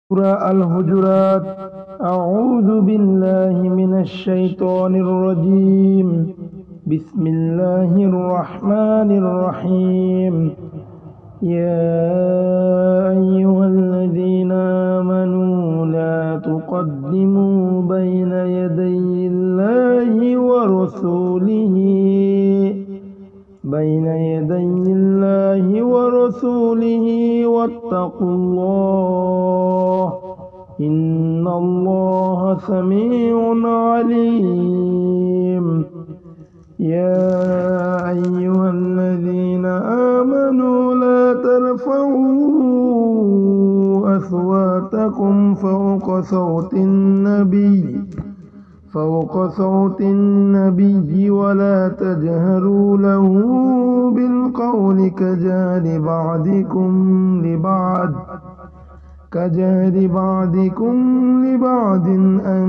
سورة الحجرات. أعوذ بالله من الشيطان الرجيم. بسم الله الرحمن الرحيم. يا أيها الذين آمنوا لا تقدموا بين يدي الله ورسوله واتقوا الله إن الله سميع عليم. يا أيها الذين آمنوا لا ترفعوا أصواتكم فوق صوت النبي ولا تجهروا له بالقول كجهر بعضكم لبعض أن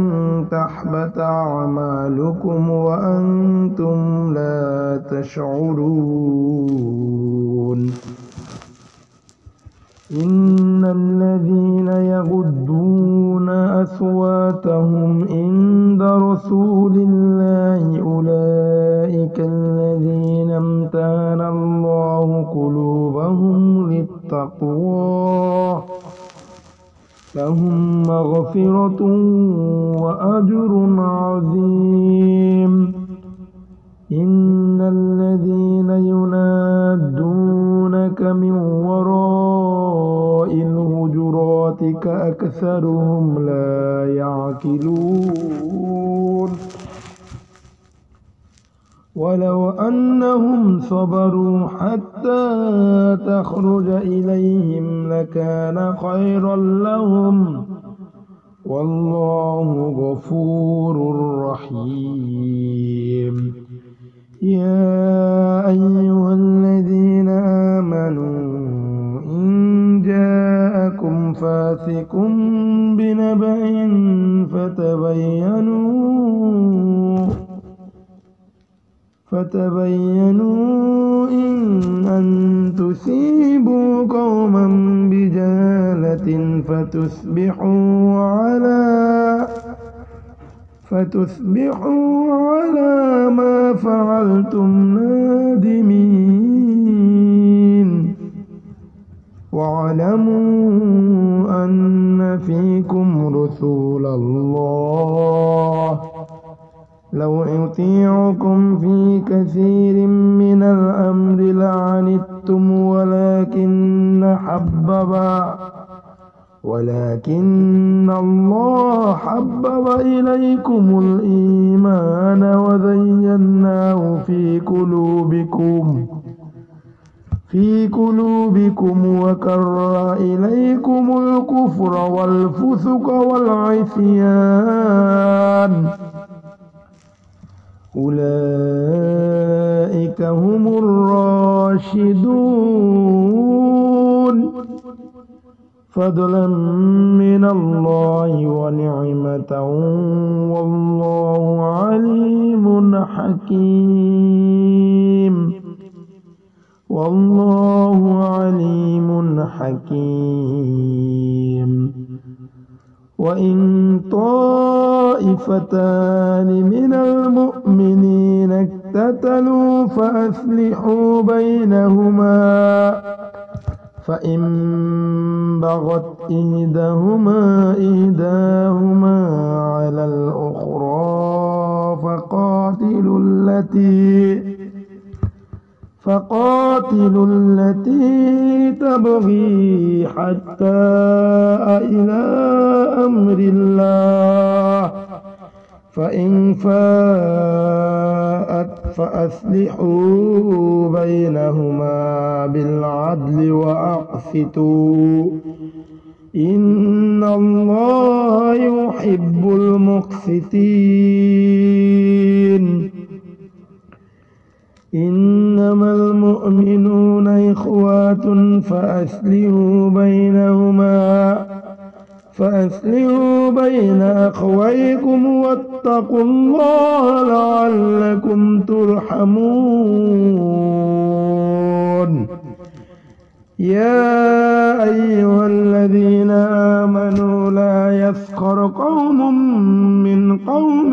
تحبط أعمالكم وأنتم لا تشعرون. إن الذين يغضون أصواتهم عند رسول الله أولئك الذين امتحن الله قلوبهم للتقوى لهم مغفرة وأجر عظيم. إن الذين ينادونك من وراء الحجرات أكثرهم لا يعقلون. ولو أنهم صبروا حتى تخرج إليهم لكان خيرا لهم والله غفور رحيم. يا أيها الذين آمنوا إن جاءكم فاسق بنبأ فتبينوا أن تصيبوا قوما بجهالة فتصبحوا على ما فعلتم نادمين. واعلموا أن فيكم رسول الله لو يطيعكم في كثير من الأمر لعنتم ولكن الله حبب إليكم الإيمان وزيناه في قلوبكم وكره إليكم الكفر والفسق والعصيان أولئك هم الراشدون فضلا من الله ونعمة والله عليم حكيم. وإن طائفتان من المؤمنين اقتتلوا فأصلحوا بينهما فإن بغت إحداهما على الأخرى فقاتلوا التي تبغي حتى إلى أمر الله فإن فاءت فأصلحوا بينهما بالعدل وأقسطوا إن الله يحب المقسطين. إنما المؤمنون إخوة فأصلحوا بين أخويكم واتقوا الله لعلكم ترحمون. يا أيها الذين آمنوا لا يسخر قوم من قوم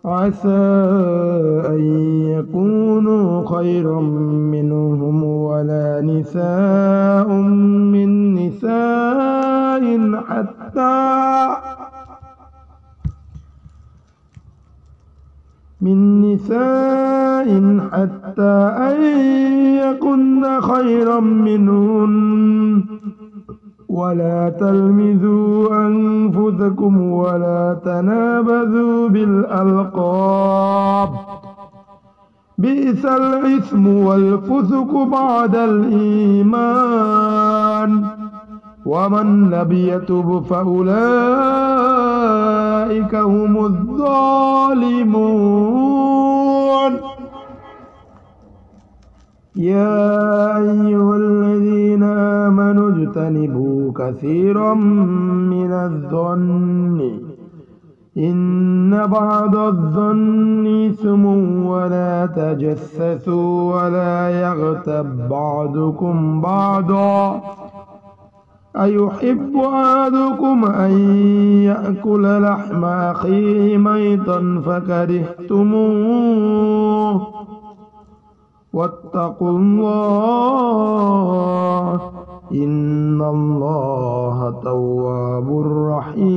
عسى أن يكونوا خيرا منهم ولا نساء من نساء حتى أن يكن خيرا منهن ولا تلمزوا أنفسكم ولا تنابذوا بالألقاب بئس الاسم والفسق بعد الإيمان ومن لم يتب فأولئك هم الظالمون يا أيها الذين آمنوا اجتنبوا كثيرا من الظن إن بعض الظن إثم ولا تجسسوا ولا يغتب بعضكم بعضا أيحب أحدكم أن يأكل لحم أخيه ميتا فكرهتموه واتقوا الله إن الله تواب رحيم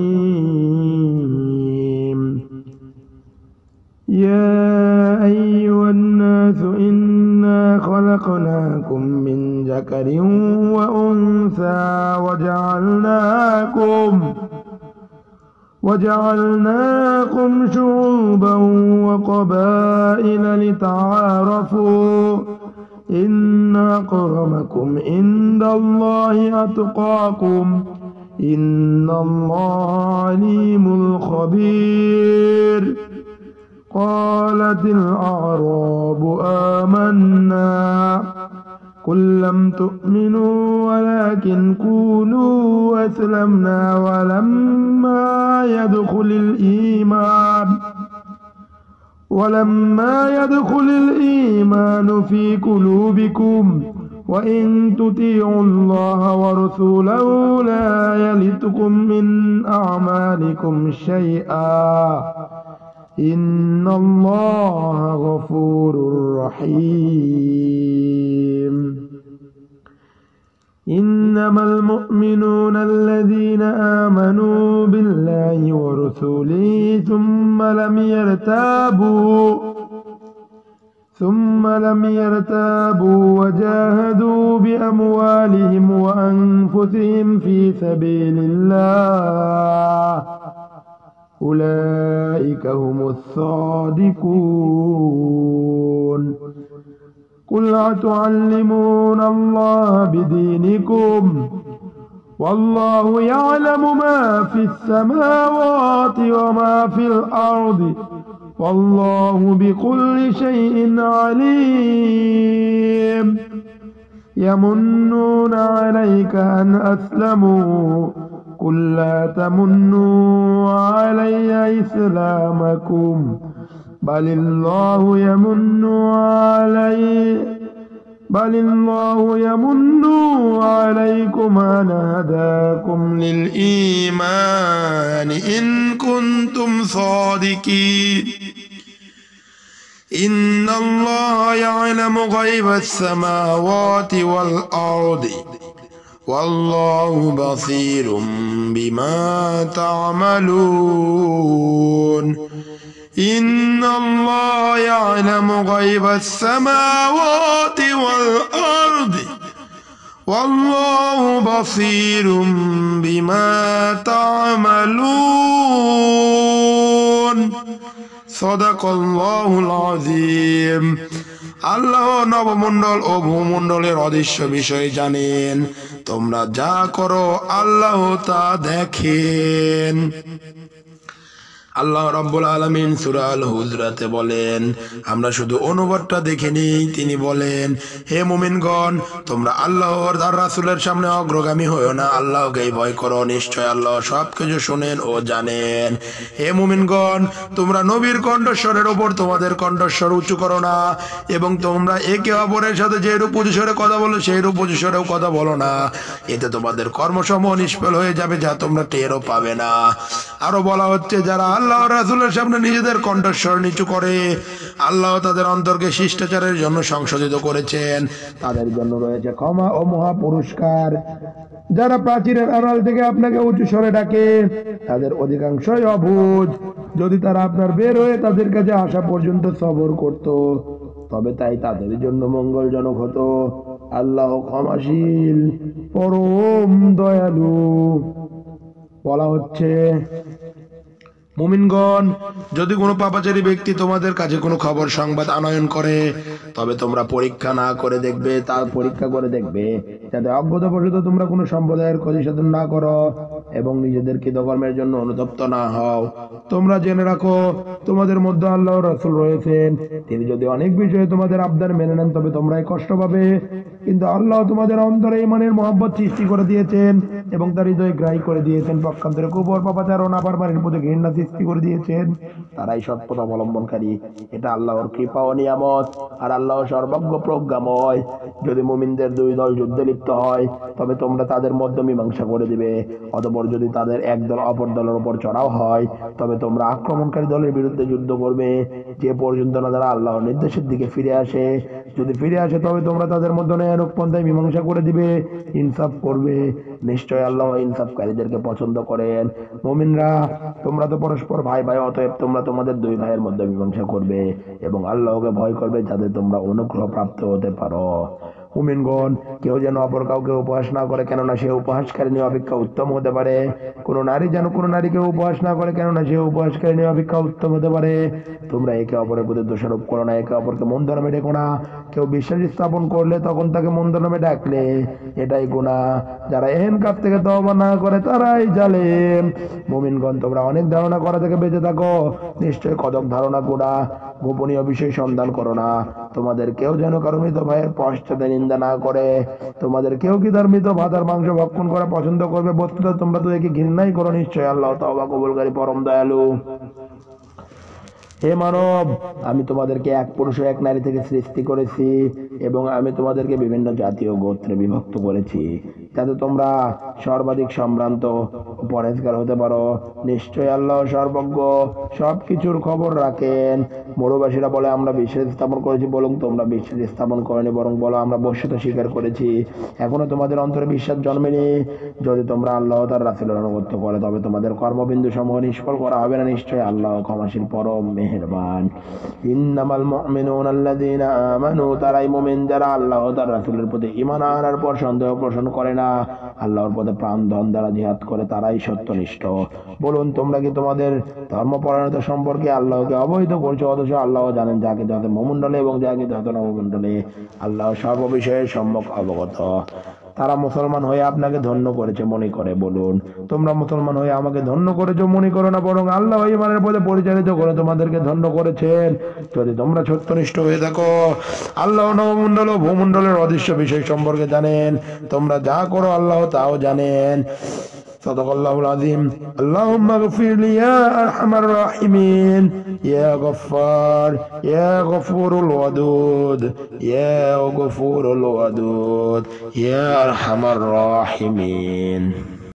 يا أيها الناس إنا خلقناكم من ذكر وأنثى وجعلناكم شعوبا وقبائل لتعارفوا إن أكرمكم عند الله أتقاكم إن الله عليم خبير قالت الأعراب آمنا قل لم تؤمنوا ولكن قولوا أسلمنا ولما يدخل الإيمان في قلوبكم وإن تطيعوا الله ورسوله لا يلتكم من أعمالكم شيئا إن الله غفور رحيم إنما المؤمنون الذين آمنوا بالله ورسوله ثم لم يرتابوا وجاهدوا بأموالهم وأنفسهم في سبيل الله أولئك هم الصادقون قل أتعلمون الله بدينكم والله يعلم ما في السماوات وما في الأرض والله بكل شيء عليم يمنون عليك أن أسلموا قل لا تمنوا علي إسلامكم بل الله يمن عليكم أن هداكم للإيمان إن كنتم صادقين إن الله يعلم غيب السماوات والأرض والله بصير بما تعملون إن الله يعلم غيب السماوات والأرض والله بصير بما تعملون صدق الله العظيم আল্লাহ নবমণ্ডল ও ভূমণ্ডলের অদৃশ্য বিষয় জানেন তোমরা যা করো আল্লাহ তা দেখেন আল্লাহ রাব্বুল আলামিন সূরা আল হুজরাতে বলেন, আমরা শুধু অনুবাদটা দেখিনি, তিনি বলেন, হে মুমিনগণ, তোমরা আল্লাহর আর রাসূলের সামনে অগ্রগামী হইও না, আল্লাহকেই ভয় করো, নিশ্চয় আল্লাহ সবকিছু শুনেন ও জানেন। হে মুমিনগণ, তোমরা নবীর কণ্ঠস্বরের উপর তোমাদের কণ্ঠস্বর উঁচু করো না, এবং তোমরা একে অপরের সাথে যেরূপ উচ্চস্বরে কথা বলো সেইরূপ উচ্চস্বরেও কথা বলো না, এতে তোমাদের কর্মসমূহ নিষ্ফল হয়ে যাবে, যা তোমরা টেরও পাবে না। আরো বলা হচ্ছে, যারা আল্লাহ রাসূলের সামনে নিজেদের কণ্ঠস্বর নিচু করে, আল্লাহ তাদের অন্তরকে শিষ্টাচারের জন্য সংশোধিত করেছেন, তাদের জন্য রয়েছে ক্ষমা ও মহা পুরস্কার। যারা প্রাচীরের আড়াল থেকে আপনাকে উঁচু স্বরে ডাকে, তাদের অধিকাংশই অবুঝ। যদি তারা আপনার বের হয়ে তাদের কাছে আসা পর্যন্ত সবর করত, তবে তাই তাদের জন্য মঙ্গলজনক হতো। আল্লাহ ক্ষমাশীল, পরম দয়ালু। বলা হচ্ছে, মুমিনগণ, যদি কোনো পাপাচারী ব্যক্তি তোমাদের কাছে কোনো খবর সংবাদ আনয়ন করে, তবে তোমরা পরীক্ষা করে দেখবে যাতে অজ্ঞতাবশত তোমরা কোনো সম্প্রদায়ের ক্ষতি সাধন না করো এবং নিজেদের কৃতকর্মের জন্য অনুতপ্ত না হও। তোমরা জেনে রাখো, তোমাদের মধ্যে আল্লাহ রাসূল রয়েছেন, তিনি যদি অনেক বিষয়ে তোমাদের আবদার মেনে নেন তবে তোমরাই কষ্ট পাবে, কিন্তু আল্লাহ তোমাদের অন্তরে ঈমানের মহব্বত সৃষ্টি করে দিয়েছেন এবং তার হৃদয় গ্রাহী করে দিয়েছেন। পক্ষান্তরে কুফর, পাপাচার ও নাফরমানির প্রতি ঘৃণা সৃষ্টি করে দিয়েছেন। তারাই সৎপথ অবলম্বনকারী। এটা আল্লাহর কৃপা ও নিয়ামত, আর আল্লাহ সর্বজ্ঞ প্রজ্ঞাময়। যদি মুমিনদের দুই দল যুদ্ধে লিপ্ত হয়, তবে তোমরা তাদের মধ্যে মীমাংসা করে দিবে। অতঃপর যদি তাদের এক দল অপর দলের উপর চড়াও হয়, তবে তোমরা আক্রমণকারী দলের বিরুদ্ধে যুদ্ধ করবে, যে পর্যন্ত না তারা আল্লাহর নির্দেশের দিকে ফিরে আসে। যদি ফিরে আসে, তবে তোমরা তাদের মধ্যে ন্যায়িক পন্থায় মীমাংসা করে দিবে, ইনসাফ করবে। নিশ্চয় আল্লাহ ইনসাফকারীদেরকে পছন্দ করেন। মুমিনরা, তোমরা তো পরস্পর ভাই ভাই, অতএব তোমরা তোমাদের দুই ভাইয়ের মধ্যে মীমাংসা করবে এবং আল্লাহকে ভয় করবে, যাতে তোমরা অনুগ্রহ প্রাপ্ত হতে পারো। মুমিনগণ, কেউ যেন অপর কাউকে উপহাস না করে, কেননা সে উপহাসকারিণী অপেক্ষা উত্তম হতে পারে। কোনো নারী যেন কোনো নারীকে উপহাস না করে, কেননা সে উপহাসকারিণী অপেক্ষা উত্তম হতে পারে। তোমরা একে অপরের প্রতি দোষারোপ করো না, একে অপরকে মন্দ নামে ডেকো না। কেউ বিশ্বাস স্থাপন করলে তখন তাকে মন্দ নামে ডাকলে এটাই গুনাহ। যারা এহেন কাজ থেকে তওবা না করে তারাই জালেম। মুমিনগণ, তোমরা অনেক ধারণা করা থেকে বেঁচে থাকো, নিশ্চয় কতক ধারণা গুনাহ। গোপনীয় বিষয় সন্ধান করো না। তোমাদের কেউ যেন কারো মৃত ভাইয়ের পশ্চাতে নিন্দা না করে। তোমাদের কেউ কি তার মৃত ভাতার মাংস ভক্ষণ করা পছন্দ করবে? বস্তুত তোমরা তো একে ঘৃণাই করো। নিশ্চয় আল্লাহ তওবা কবুলকারী, পরম দয়ালু। হে মানব, আমি তোমাদেরকে এক পুরুষ ও এক নারী থেকে সৃষ্টি করেছি এবং আমি তোমাদেরকে বিভিন্ন জাতি ও গোত্রে বিভক্ত করেছি, যাতে তোমরা সর্বাধিক সম্ভ্রান্ত ও পরহেজগার হতে পারো। নিশ্চয় আল্লাহ সর্বজ্ঞ, সবকিছুর খবর রাখেন। মরুবাসীরা বলে, আমরা বিশ্বাস স্থাপন করেছি। বলুন, তোমরা বিশ্বাস স্থাপন করনি, বরং বলো, আমরা বস্তুতা স্বীকার করেছি। এখনো তোমাদের অন্তরে বিশ্বাস জন্মেনি। যদি তোমরা আল্লাহ তার রাসূলের আনুগত্য করে, তবে তোমাদের কর্মবিন্দু সমূহ নিষ্ফল করা হবে না। নিশ্চয় আল্লাহ ক্ষমাশীল, পরম মেহেরবান। ইন্নামাল মুমিনুনা আল্লাযীনা আমানু, তারাই মুমিন যারা আল্লাহ তার রাসূলের প্রতি ঈমান আনার পর সন্দেহ পোষণ করে না, আল্লাহর পথে প্রাণ ধন দ্বারা জিহাদ করে, তারাই সত্যনিষ্ঠ। বলুন, তোমরা কি তোমাদের ধর্মপরায়ণতা সম্পর্কে আল্লাহকে অবহিত করছো, অথচ আল্লাহ জানেন যাকে যত ভূমণ্ডলে এবং যাকে যত নবমণ্ডলে। আল্লাহ সর্ববিষয়ে সম্যক অবগত। তারা মুসলমান হয়ে আপনাকে ধন্য করেছে মনে করে। বলুন, তোমরা মুসলমান হয়ে আমাকে ধন্য করেছো মনে করো না, বরং আল্লাহ ঈমানের পথে পরিচালিত করে তোমাদেরকে ধন্য করেছেন। যদি তোমরা সত্যনিষ্ঠ হয়ে থাকো, আল্লাহ নবমণ্ডল ও ভূমণ্ডলের অদৃশ্য বিষয় সম্পর্কে জানেন। তোমরা যা করো আল্লাহ তাও জানেন। সাদাকাল্লাহুল আযীম। আল্লাহুম্মা গফির লি ইয়া আরহামার রাহিমিন, ইয়া গফফার, ইয়া গফুরুল ওয়াদুদ, ইয়া গফুরুল ওয়াদুদ, ইয়া আরহামার রাহিমিন।